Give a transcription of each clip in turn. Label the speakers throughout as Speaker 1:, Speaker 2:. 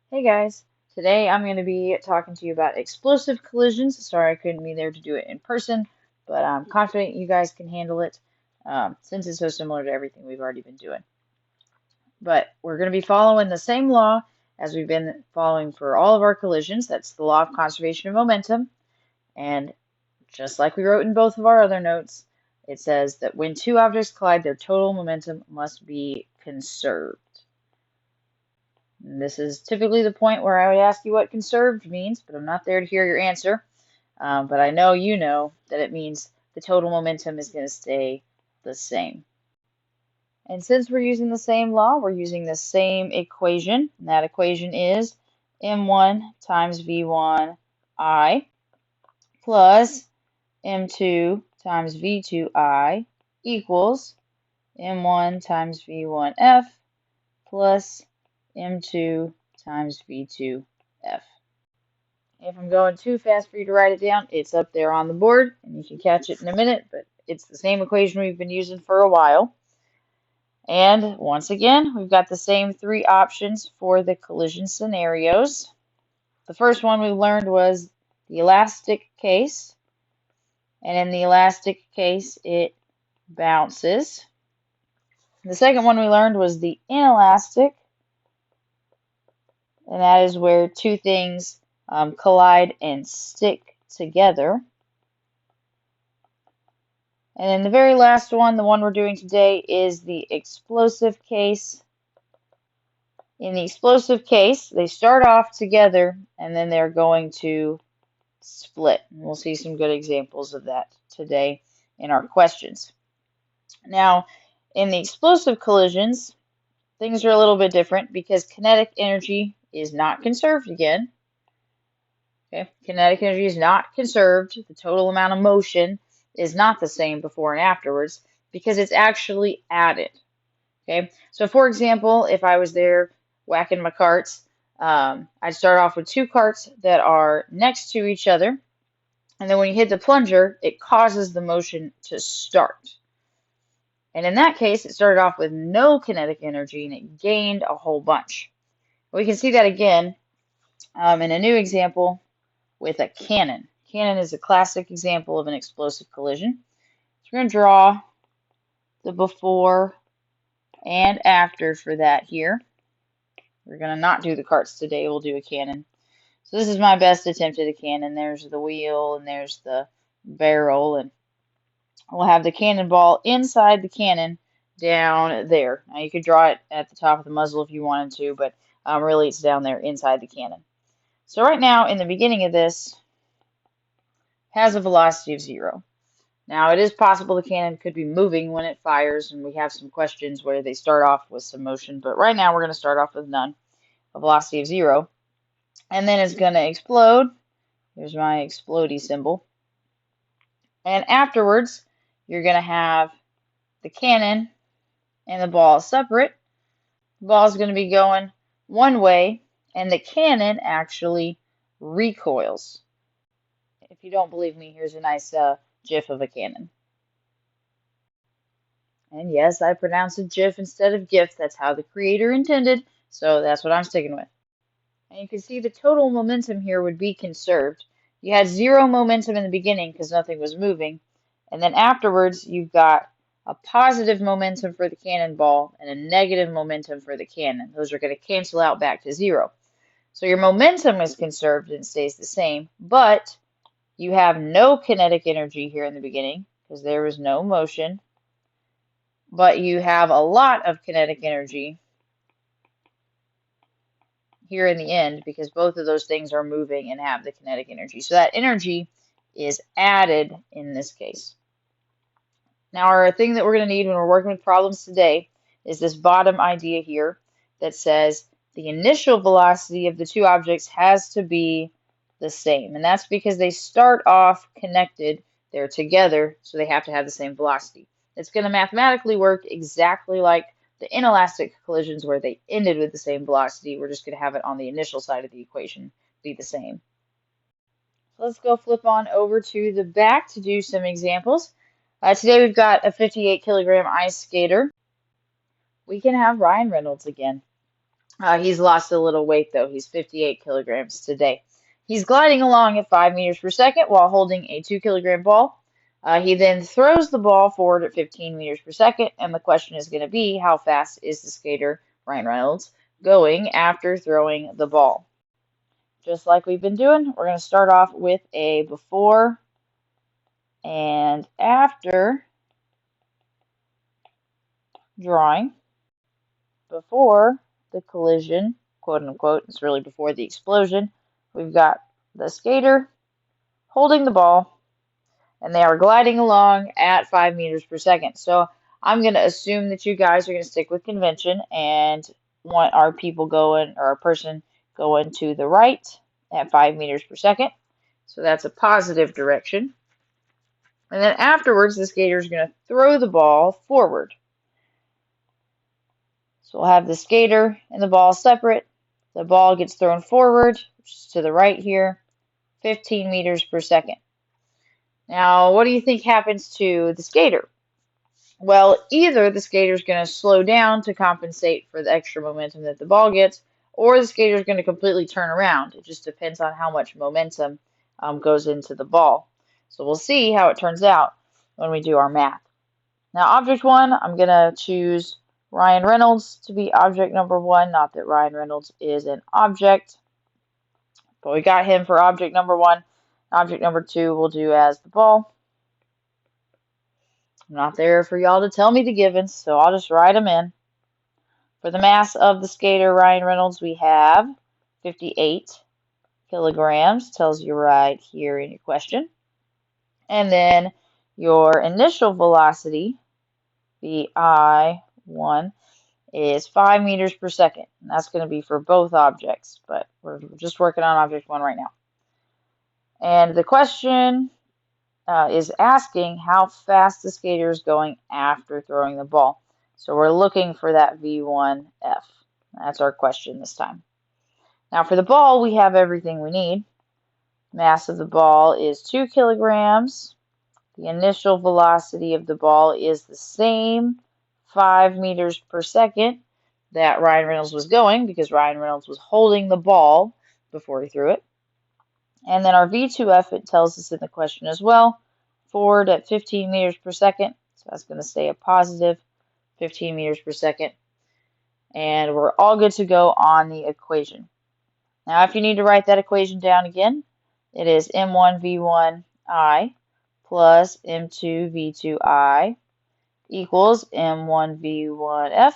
Speaker 1: Hey guys, today I'm going to be talking to you about explosive collisions. Sorry I couldn't be there to do it in person, but I'm confident you guys can handle it since it's so similar to everything we've already been doing. But we're going to be following the same law as we've been following for all of our collisions. That's the law of conservation of momentum. And just like we wrote in both of our other notes, it says that when two objects collide, their total momentum must be conserved. And this is typically the point where I would ask you what conserved means, but I'm not there to hear your answer. But I know you know that it means the total momentum is going to stay the same. And since we're using the same law, we're using the same equation. And that equation is m1 times v1I plus m2 times v2I equals m1 times v1F plus m2 times v2F. If I'm going too fast for you to write it down, it's up there on the board, and you can catch it in a minute, but it's the same equation we've been using for a while. And once again, we've got the same three options for the collision scenarios. The first one we learned was the elastic case, and in the elastic case, it bounces. The second one we learned was the inelastic, and that is where two things collide and stick together. And then the very last one, the one we're doing today, is the explosive case. In the explosive case, they start off together and then they're going to split. And we'll see some good examples of that today in our questions. Now, in the explosive collisions, things are a little bit different because kinetic energy is not conserved again. Okay, kinetic energy is not conserved. The total amount of motion is not the same before and afterwards because it's actually added. Okay, so for example, if I was there whacking my carts, I'd start off with two carts that are next to each other, and then when you hit the plunger, it causes the motion to start. And in that case, it started off with no kinetic energy and it gained a whole bunch. We can see that again in a new example with a cannon. Cannon is a classic example of an explosive collision. So we're going to draw the before and after for that here. We're going to not do the carts today, we'll do a cannon. So this is my best attempt at a cannon. There's the wheel and there's the barrel, and we'll have the cannonball inside the cannon down there. Now you could draw it at the top of the muzzle if you wanted to, but really it's down there inside the cannon. So right now in the beginning of this, has a velocity of 0. Now, it is possible the cannon could be moving when it fires, and we have some questions where they start off with some motion, but right now we're going to start off with none, a velocity of 0. And then it's going to explode. Here's my explodey symbol. And afterwards, you're going to have the cannon and the ball separate. The ball is going to be going one way, and the cannon actually recoils. If you don't believe me, here's a nice GIF of a cannon. And yes, I pronounced it GIF instead of GIF. That's how the creator intended, so that's what I'm sticking with. And you can see the total momentum here would be conserved. You had 0 momentum in the beginning because nothing was moving, and then afterwards you've got a positive momentum for the cannonball and a negative momentum for the cannon. Those are going to cancel out back to 0. So your momentum is conserved and stays the same, but you have no kinetic energy here in the beginning because there was no motion, but you have a lot of kinetic energy here in the end because both of those things are moving and have the kinetic energy. So that energy is added in this case. Now, our thing that we're going to need when we're working with problems today is this bottom idea here that says the initial velocity of the two objects has to be the same. And that's because they start off connected. They're together, so they have to have the same velocity. It's going to mathematically work exactly like the inelastic collisions where they ended with the same velocity. We're just going to have it on the initial side of the equation be the same. So let's go flip on over to the back to do some examples. Today we've got a 58 kilogram ice skater. We can have Ryan Reynolds again. He's lost a little weight though. He's 58 kilograms today. He's gliding along at 5 meters per second while holding a 2 kilogram ball. He then throws the ball forward at 15 meters per second, and the question is going to be how fast is the skater, Ryan Reynolds, going after throwing the ball? Just like we've been doing, we're going to start off with a before and after drawing. Before the collision, quote unquote, it's really before the explosion, we've got the skater holding the ball, and they are gliding along at 5 meters per second. So I'm going to assume that you guys are going to stick with convention and want our people going, or our person going to the right at 5 meters per second. So that's a positive direction. And then afterwards, the skater is going to throw the ball forward. So we'll have the skater and the ball separate. The ball gets thrown forward, which is to the right here, 15 meters per second. Now, what do you think happens to the skater? Well, either the skater's going to slow down to compensate for the extra momentum that the ball gets, or the skater's going to completely turn around. It just depends on how much momentum goes into the ball. So we'll see how it turns out when we do our math. Now, object one, I'm going to choose Ryan Reynolds to be object number one. Not that Ryan Reynolds is an object, but we got him for object number one. Object number two we'll do as the ball. I'm not there for y'all to tell me the givens, so I'll just write them in. For the mass of the skater, Ryan Reynolds, we have 58 kilograms. Tells you right here in your question. And then your initial velocity, VI1, is 5 meters per second. And that's going to be for both objects, but we're just working on object one right now. And the question is asking how fast the skater is going after throwing the ball. So we're looking for that V1F. That's our question this time. Now for the ball, we have everything we need. Mass of the ball is 2 kilograms. The initial velocity of the ball is the same, 5 meters per second, that Ryan Reynolds was going, because Ryan Reynolds was holding the ball before he threw it. And then our V2F, it tells us in the question as well, forward at 15 meters per second. So that's going to stay a positive 15 meters per second. And we're all good to go on the equation. Now, if you need to write that equation down again, it is M1V1I plus M2V2I equals M1V1F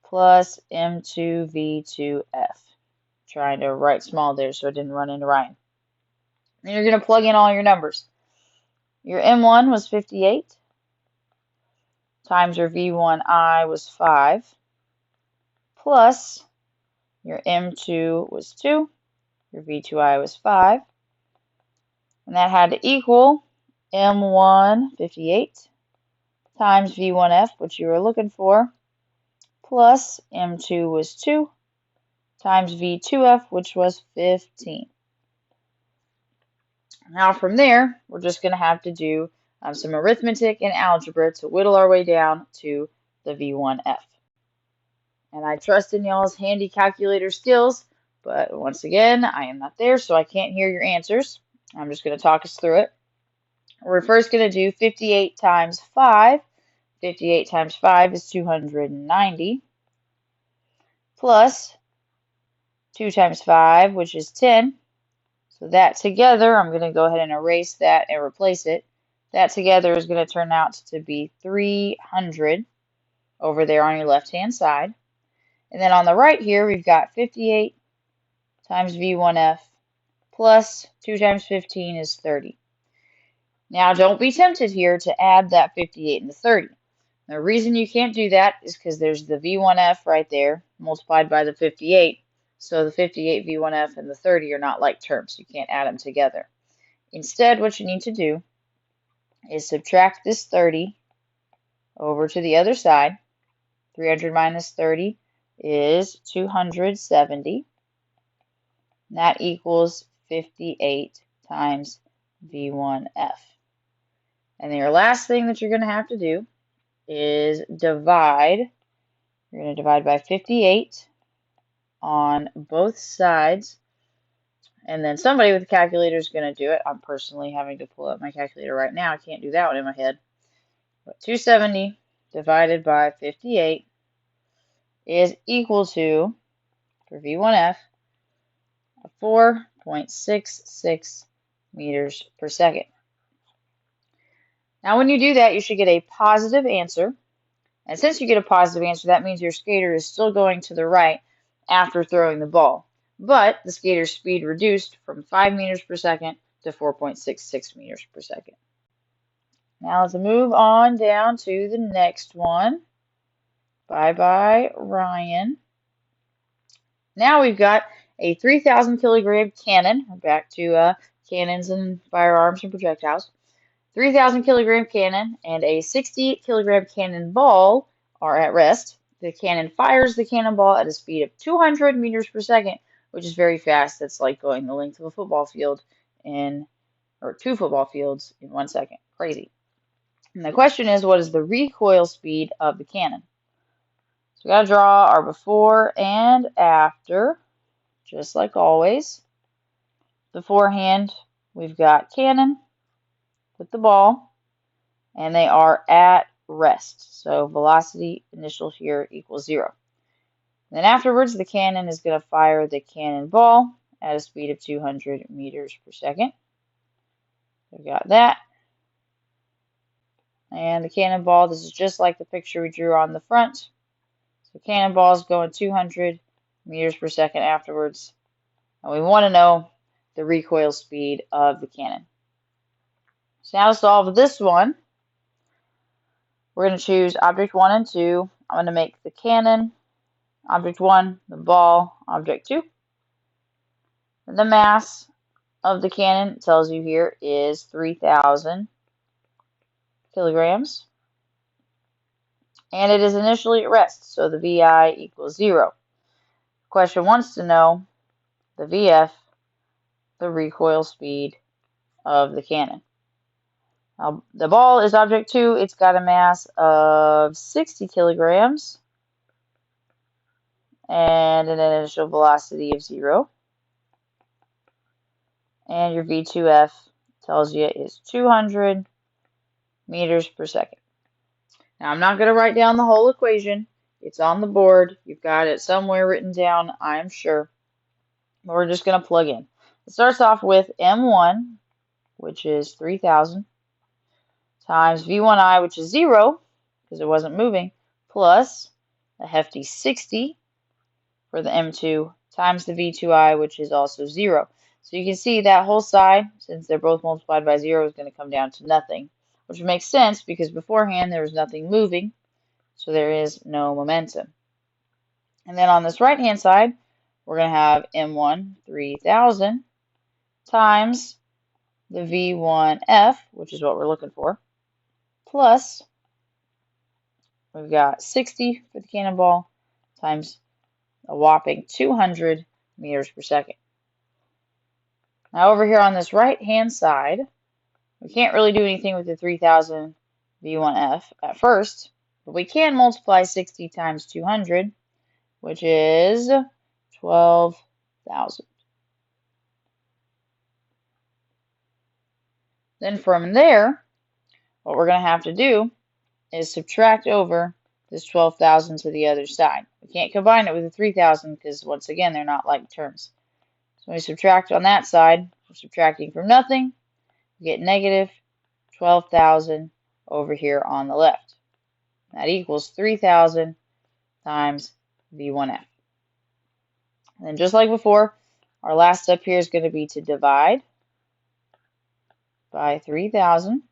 Speaker 1: plus M2V2F. Trying to write small there so it didn't run into Ryan. Then you're going to plug in all your numbers. Your M1 was 58 times your V1I was 5 plus your M2 was 2, your V2I was 5, and that had to equal M1, 58, times V1F, which you were looking for, plus M2 was 2, times V2F, which was 15. Now from there, we're just going to have to do some arithmetic and algebra to whittle our way down to the V1F. And I trust in y'all's handy calculator skills, but once again, I am not there, so I can't hear your answers. I'm just going to talk us through it. We're first going to do 58 times 5. 58 times 5 is 290, plus 2 times 5, which is 10. So that together, I'm going to go ahead and erase that and replace it. That together is going to turn out to be 300 over there on your left-hand side. And then on the right here, we've got 58 times V1F plus 2 times 15 is 30. Now, don't be tempted here to add that 58 and the 30. The reason you can't do that is because there's the V1F right there multiplied by the 58. So the 58 V1F and the 30 are not like terms. You can't add them together. Instead, what you need to do is subtract this 30 over to the other side. 300 minus 30 is 270. And that equals 58 times V1F. And then your last thing that you're going to have to do is divide. You're going to divide by 58. on both sides. And then somebody with a calculator is going to do it. I'm personally having to pull up my calculator right now. I can't do that one in my head. But 270 divided by 58 is equal to, for V1F, 4.66 meters per second. Now when you do that, you should get a positive answer. And since you get a positive answer, that means your skater is still going to the right after throwing the ball. But the skater's speed reduced from 5 meters per second to 4.66 meters per second. Now let's move on down to the next one. Bye-bye, Ryan. Now we've got a 3,000 kilogram cannon. We're back to cannons and firearms and projectiles. 3,000 kilogram cannon and a 60 kilogram cannonball are at rest. The cannon fires the cannonball at a speed of 200 meters per second, which is very fast. That's like going the length of a football field or 2 football fields in 1 second. Crazy. And the question is, what is the recoil speed of the cannon? So we got to draw our before and after, just like always. Beforehand, we've got cannon with the ball, and they are at rest. So velocity initial here equals 0. Then afterwards, the cannon is going to fire the cannonball at a speed of 200 meters per second. We've got that. And the cannonball, this is just like the picture we drew on the front. So cannonball is going 200 meters per second afterwards. And we want to know the recoil speed of the cannon. So now to solve this one, we're going to choose object 1 and 2. I'm going to make the cannon object 1, the ball object 2. The mass of the cannon, it tells you here, is 3,000 kilograms. And it is initially at rest, so the VI equals 0. The question wants to know the VF, the recoil speed of the cannon. Now, the ball is object 2. It's got a mass of 60 kilograms and an initial velocity of 0. And your V2F tells you is 200 meters per second. Now, I'm not going to write down the whole equation. It's on the board. You've got it somewhere written down, I'm sure. But we're just going to plug in. It starts off with M1, which is 3,000, times V1I, which is 0, because it wasn't moving, plus a hefty 60 for the M2, times the V2I, which is also 0. So you can see that whole side, since they're both multiplied by 0, is going to come down to nothing, which makes sense because beforehand there was nothing moving, so there is no momentum. And then on this right-hand side, we're going to have M1, 3,000, times the V1F, which is what we're looking for, plus we've got 60 for the cannonball, times a whopping 200 meters per second. Now over here on this right-hand side, we can't really do anything with the 3,000 V1F at first, but we can multiply 60 times 200, which is 12,000. Then from there, what we're going to have to do is subtract over this 12,000 to the other side. We can't combine it with the 3,000 because, once again, they're not like terms. So when we subtract on that side, we're subtracting from nothing. We get negative 12,000 over here on the left. That equals 3,000 times V1F. And then just like before, our last step here is going to be to divide by 3,000.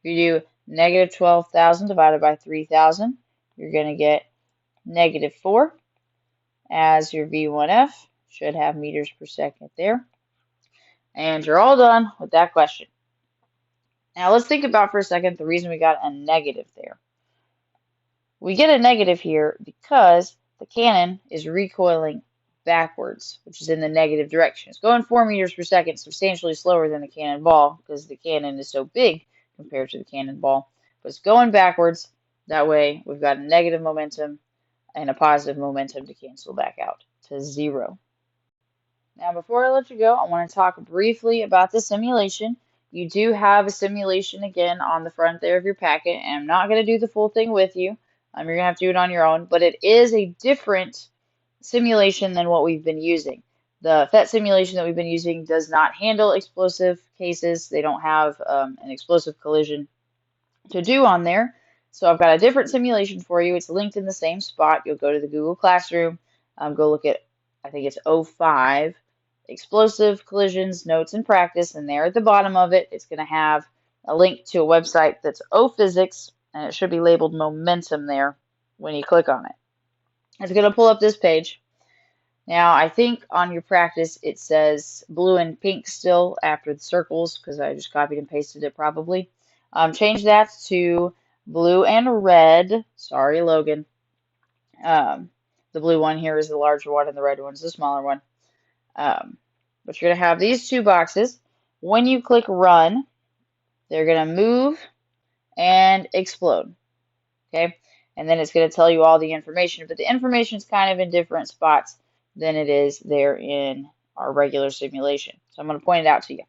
Speaker 1: If you do negative 12,000 divided by 3,000, you're going to get negative 4, as your V1F should have meters per second there. And you're all done with that question. Now let's think about for a second the reason we got a negative there. We get a negative here because the cannon is recoiling backwards, which is in the negative direction. It's going 4 meters per second, substantially slower than the cannonball because the cannon is so big compared to the cannonball. But it's going backwards. That way we've got a negative momentum and a positive momentum to cancel back out. to 0. Now, before I let you go, I want to talk briefly about the simulation. You do have a simulation again on the front there of your packet, and I'm not going to do the full thing with you. You're going to have to do it on your own, but it is a different simulation than what we've been using. The PhET simulation that we've been using does not handle explosive cases. They don't have an explosive collision to do on there. So I've got a different simulation for you. It's linked in the same spot. You'll go to the Google Classroom, go look at, I think it's O5, explosive collisions, notes and practice, and there at the bottom of it, it's going to have a link to a website that's OPhysics, and it should be labeled momentum there when you click on it. It's going to pull up this page. Now, I think on your practice it says blue and pink still after the circles because I just copied and pasted it probably. Change that to blue and red. Sorry, Logan. The blue one here is the larger one and the red one is the smaller one. But you're going to have these two boxes. When you click run, they're going to move and explode. Okay? And then it's going to tell you all the information, but the information is kind of in different spots than it is there in our regular simulation. So I'm going to point it out to you.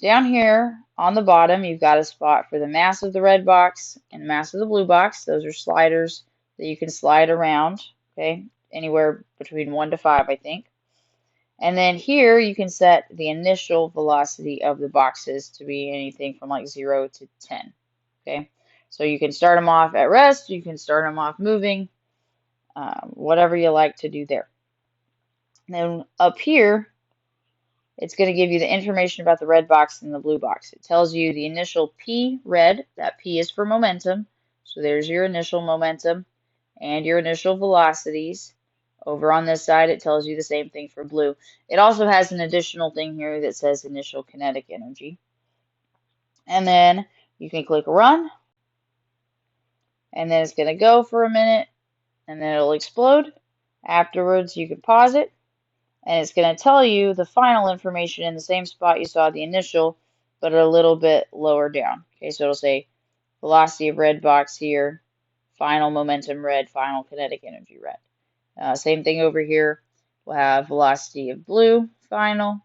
Speaker 1: Down here on the bottom, you've got a spot for the mass of the red box and mass of the blue box. Those are sliders that you can slide around, okay? Anywhere between 1 to 5, I think. And then here you can set the initial velocity of the boxes to be anything from like 0 to 10, okay? So you can start them off at rest, you can start them off moving, whatever you like to do there. And then up here, it's going to give you the information about the red box and the blue box. It tells you the initial P red, that P is for momentum. So there's your initial momentum and your initial velocities. Over on this side, it tells you the same thing for blue. It also has an additional thing here that says initial kinetic energy. And then you can click run, and then it's going to go for a minute, and then it'll explode. Afterwards, you can pause it, and it's going to tell you the final information in the same spot you saw the initial, but a little bit lower down. Okay, so it'll say velocity of red box here, final momentum red, final kinetic energy red. Same thing over here. We'll have velocity of blue, final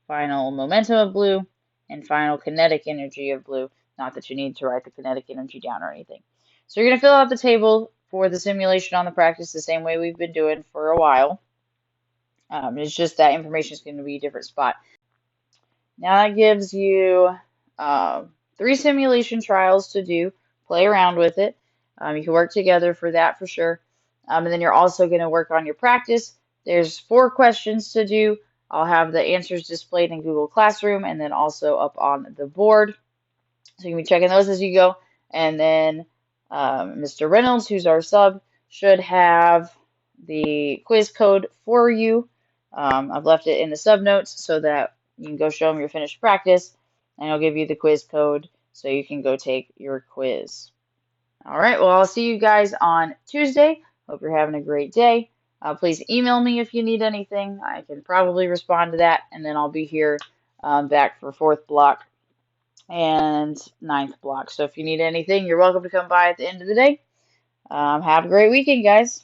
Speaker 1: momentum of blue, and final kinetic energy of blue. Not that you need to write the kinetic energy down or anything. So you're going to fill out the table for the simulation on the practice the same way we've been doing for a while. It's just that information is going to be a different spot. Now that gives you 3 simulation trials to do. Play around with it. You can work together for that for sure. And then you're also going to work on your practice. There's 4 questions to do. I'll have the answers displayed in Google Classroom and then also up on the board. So you can be checking those as you go. And then Mr. Reynolds, who's our sub, should have the quiz code for you. I've left it in the sub notes so that you can go show him your finished practice, and he'll give you the quiz code so you can go take your quiz. All right, well, I'll see you guys on Tuesday. Hope you're having a great day. Please email me if you need anything. I can probably respond to that, and then I'll be here back for 4th block and 9th block. So if you need anything, you're welcome to come by at the end of the day. Have a great weekend, guys.